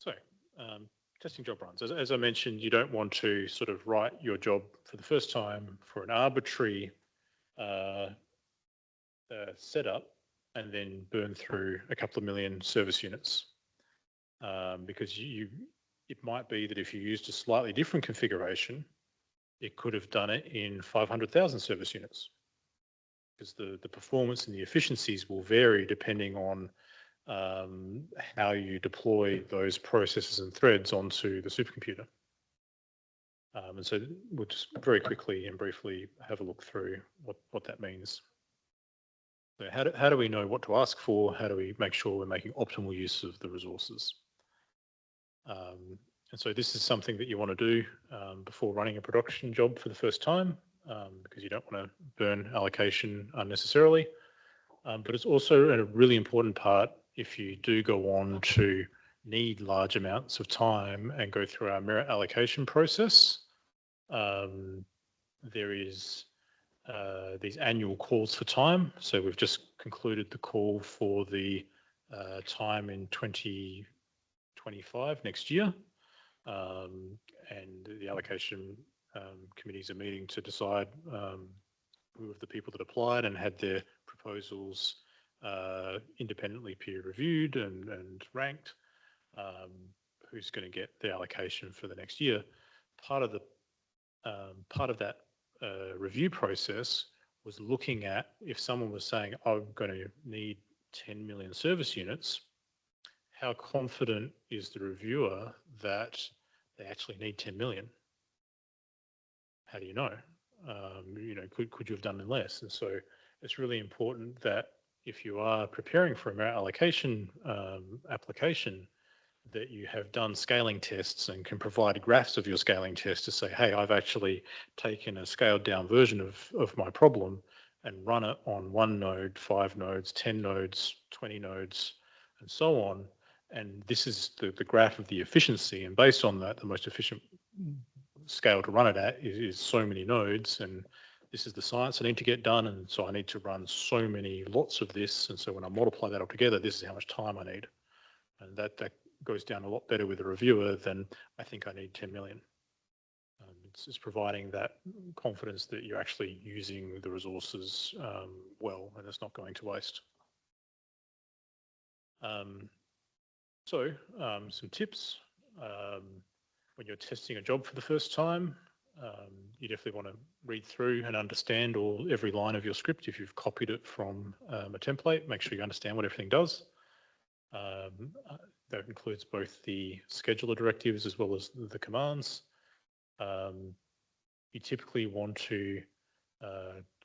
So, testing job runs. As I mentioned, you don't want to sort of write your job for the first time for an arbitrary uh, setup and then burn through a couple of million service units. Because it might be that if you used a slightly different configuration, it could have done it in 500,000 service units. Because the performance and the efficiencies will vary depending on how you deploy those processes and threads onto the supercomputer. And so we'll just very quickly and briefly have a look through what that means. So how do we know what to ask for? How do we make sure we're making optimal use of the resources? And so this is something that you want to do before running a production job for the first time, because you don't want to burn allocation unnecessarily. But it's also a really important part if you do go on to need large amounts of time and go through our merit allocation process. There is these annual calls for time. So we've just concluded the call for the time in 2025 next year. And the allocation committees are meeting to decide who of the people that applied and had their proposals independently peer reviewed and ranked, who's going to get the allocation for the next year. Part of that review process was looking at if someone was saying, I'm going to need 10 million service units, how confident is the reviewer that they actually need 10 million? How do you know? Could you have done less? And so it's really important that if you are preparing for a merit allocation application, that you have done scaling tests and can provide graphs of your scaling test to say, hey, I've actually taken a scaled down version of my problem and run it on 1 node, 5 nodes, 10 nodes, 20 nodes, and so on. And this is the graph of the efficiency. And based on that, the most efficient scale to run it at is so many nodes. And this is the science I need to get done. And so I need to run so many lots of this. And so when I multiply that all together, this is how much time I need. And that goes down a lot better with a reviewer than I think I need 10 million. It's providing that confidence that you're actually using the resources well and it's not going to waste. Some tips. When you're testing a job for the first time, you definitely want to read through and understand every line of your script. If you've copied it from a template, make sure you understand what everything does. That includes both the scheduler directives as well as the commands. You typically want to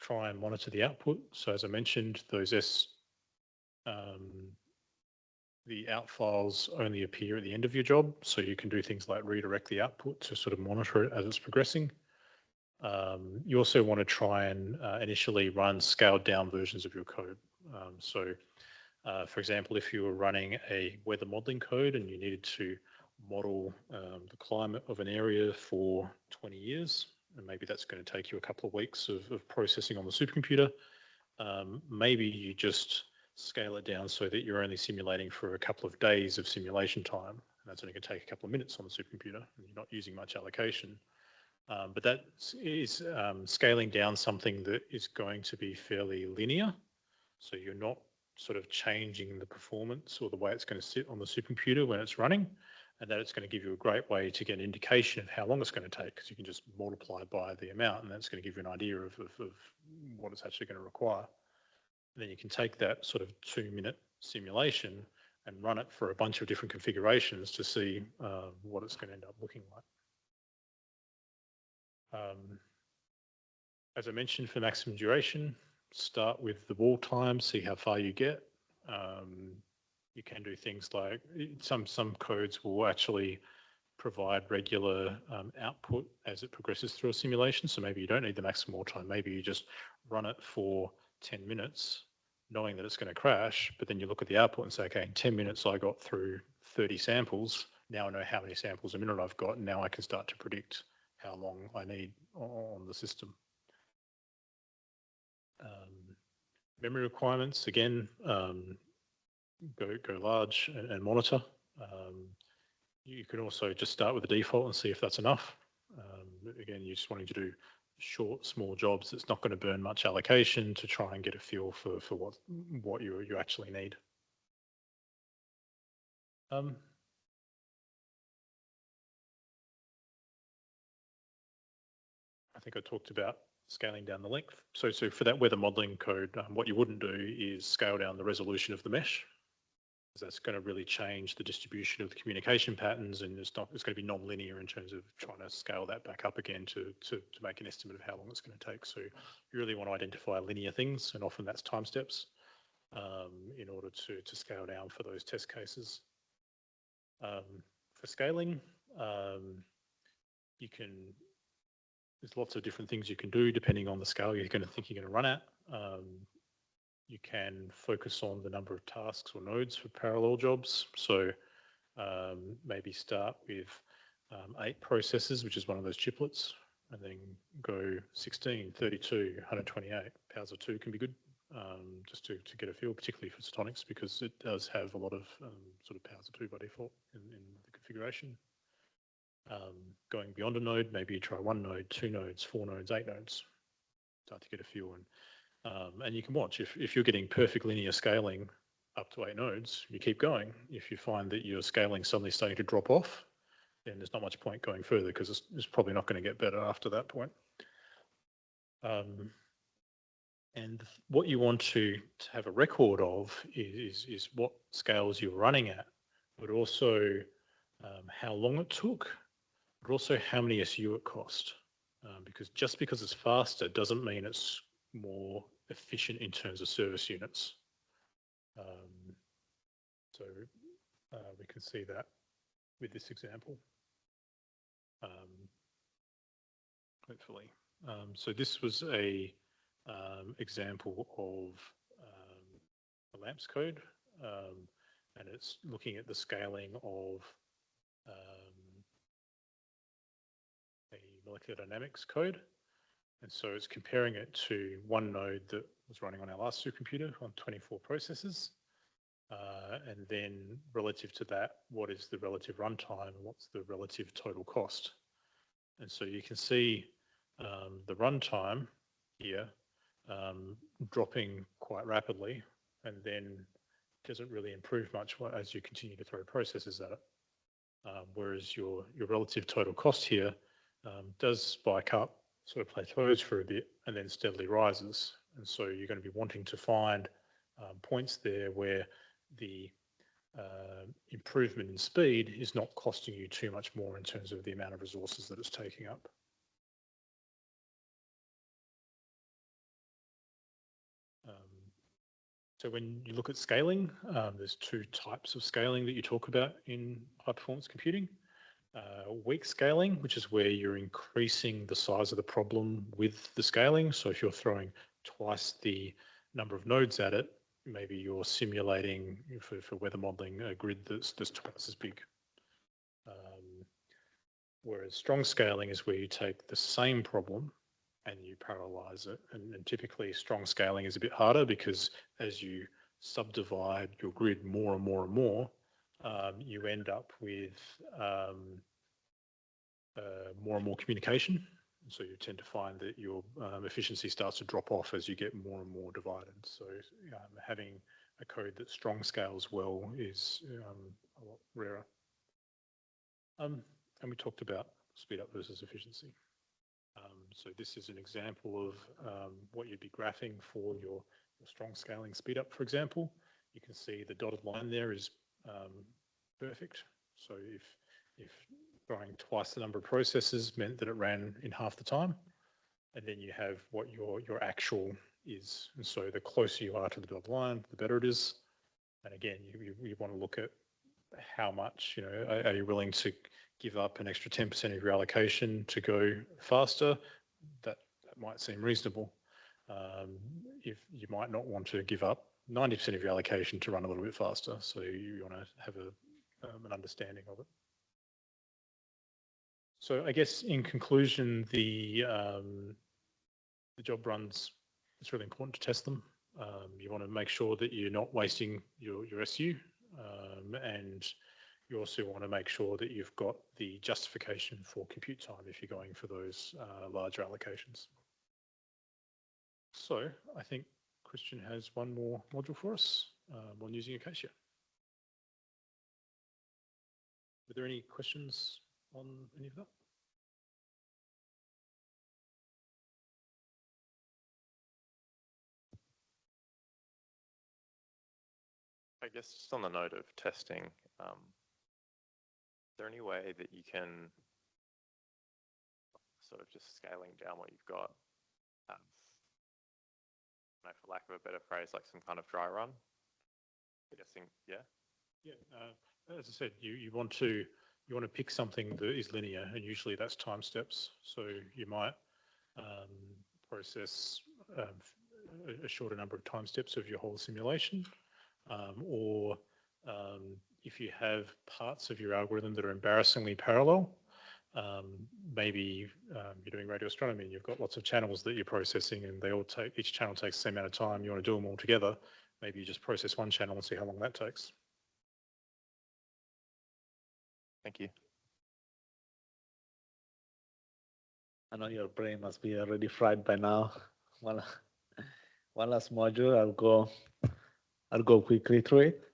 try and monitor the output. So as I mentioned, the out files only appear at the end of your job. So you can do things like redirect the output to sort of monitor it as it's progressing. You also want to try and initially run scaled down versions of your code. For example, if you were running a weather modeling code and you needed to model the climate of an area for 20 years, and maybe that's going to take you a couple of weeks of processing on the supercomputer, maybe you just scale it down so that you're only simulating for a couple of days of simulation time. And that's only going to take a couple of minutes on the supercomputer, and you're not using much allocation. But that is scaling down something that is going to be fairly linear. So you're not sort of changing the performance or the way it's going to sit on the supercomputer when it's running, and that it's going to give you a great way to get an indication of how long it's going to take, because you can just multiply by the amount, and that's going to give you an idea of what it's actually going to require. And then you can take that sort of 2-minute simulation and run it for a bunch of different configurations to see what it's going to end up looking like. As I mentioned, for maximum duration, start with the wall time, see how far you get. You can do things like some codes will actually provide regular output as it progresses through a simulation. So maybe you don't need the maximum wall time. Maybe you just run it for 10 minutes, knowing that it's going to crash, but then you look at the output and say, okay, in 10 minutes I got through 30 samples. Now I know how many samples a minute I've got, and now I can start to predict how long I need on the system. Memory requirements, again, go large and monitor. You can also just start with the default and see if that's enough. Again, you're just wanting to do short, small jobs. It's not going to burn much allocation to try and get a feel for what you actually need. I think I talked about scaling down the length. So for that weather modeling code, what you wouldn't do is scale down the resolution of the mesh. That's going to really change the distribution of the communication patterns, and it's going to be non-linear in terms of trying to scale that back up again to make an estimate of how long it's going to take. So you really want to identify linear things, and often that's time steps in order to scale down for those test cases. For scaling, there's lots of different things you can do depending on the scale you're going to run at. You can focus on the number of tasks or nodes for parallel jobs. So maybe start with 8 processes, which is one of those chiplets, and then go 16, 32, 128. Powers of 2 can be good, just to get a feel, particularly for photonics, because it does have a lot of sort of powers of 2 by default in the configuration. Going beyond a node, maybe you try 1 node, 2 nodes, 4 nodes, 8 nodes, start to get a feel. And you can watch, if you're getting perfect linear scaling up to 8 nodes, you keep going. If you find that your scaling suddenly starting to drop off, then there's not much point going further, because it's probably not going to get better after that point. And what you want to have a record of is what scales you're running at, but also how long it took, but also how many SU it cost. Because just because it's faster doesn't mean it's more efficient in terms of service units. So we can see that with this example, hopefully. So this was a example of the LAMPS code, and it's looking at the scaling of a molecular dynamics code. And so it's comparing it to 1 node that was running on our last supercomputer on 24 processes. And then relative to that, what is the relative runtime and what's the relative total cost? And so you can see the runtime here dropping quite rapidly, and then doesn't really improve much as you continue to throw processes at it. Whereas your relative total cost here does spike up, sort of plateaus for a bit, and then steadily rises. And so you're going to be wanting to find points there where the improvement in speed is not costing you too much more in terms of the amount of resources that it's taking up. So when you look at scaling, there's 2 types of scaling that you talk about in high performance computing. Weak scaling, which is where you're increasing the size of the problem with the scaling. So if you're throwing twice the number of nodes at it, maybe you're simulating for weather modeling a grid that's twice as big. Whereas strong scaling is where you take the same problem and you parallelize it. And typically strong scaling is a bit harder, because as you subdivide your grid more and more and more, you end up with more and more communication. So you tend to find that your efficiency starts to drop off as you get more and more divided. So having a code that strong scales well is a lot rarer. And we talked about speed up versus efficiency. So this is an example of what you'd be graphing for your strong scaling speed up, for example. You can see the dotted line there is perfect. So if throwing twice the number of processes meant that it ran in half the time, and then you have what your actual is. And so the closer you are to the dotted line, the better it is. And again, you want to look at how much, are you willing to give up an extra 10% of your allocation to go faster? That might seem reasonable. If you might not want to give up 90% of your allocation to run a little bit faster. So you want to have an understanding of it. So I guess in conclusion, the job runs, it's really important to test them. You want to make sure that you're not wasting your SU, and you also want to make sure that you've got the justification for compute time if you're going for those larger allocations. So I think Christian has one more module for us on using Acacia. Were there any questions on any of that? I guess just on the note of testing, is there any way that you can sort of just scaling down what you've got, for lack of a better phrase, like some kind of dry run? I'm guessing, yeah. Yeah, as I said, you want to pick something that is linear, and usually that's time steps. So you might process a shorter number of time steps of your whole simulation, or if you have parts of your algorithm that are embarrassingly parallel, maybe you're doing radio astronomy and you've got lots of channels that you're processing, and they all each channel takes the same amount of time. You want to do them all together. Maybe you just process one channel and see how long that takes. Thank you. I know your brain must be already fried by now. One last module. I'll go quickly through it.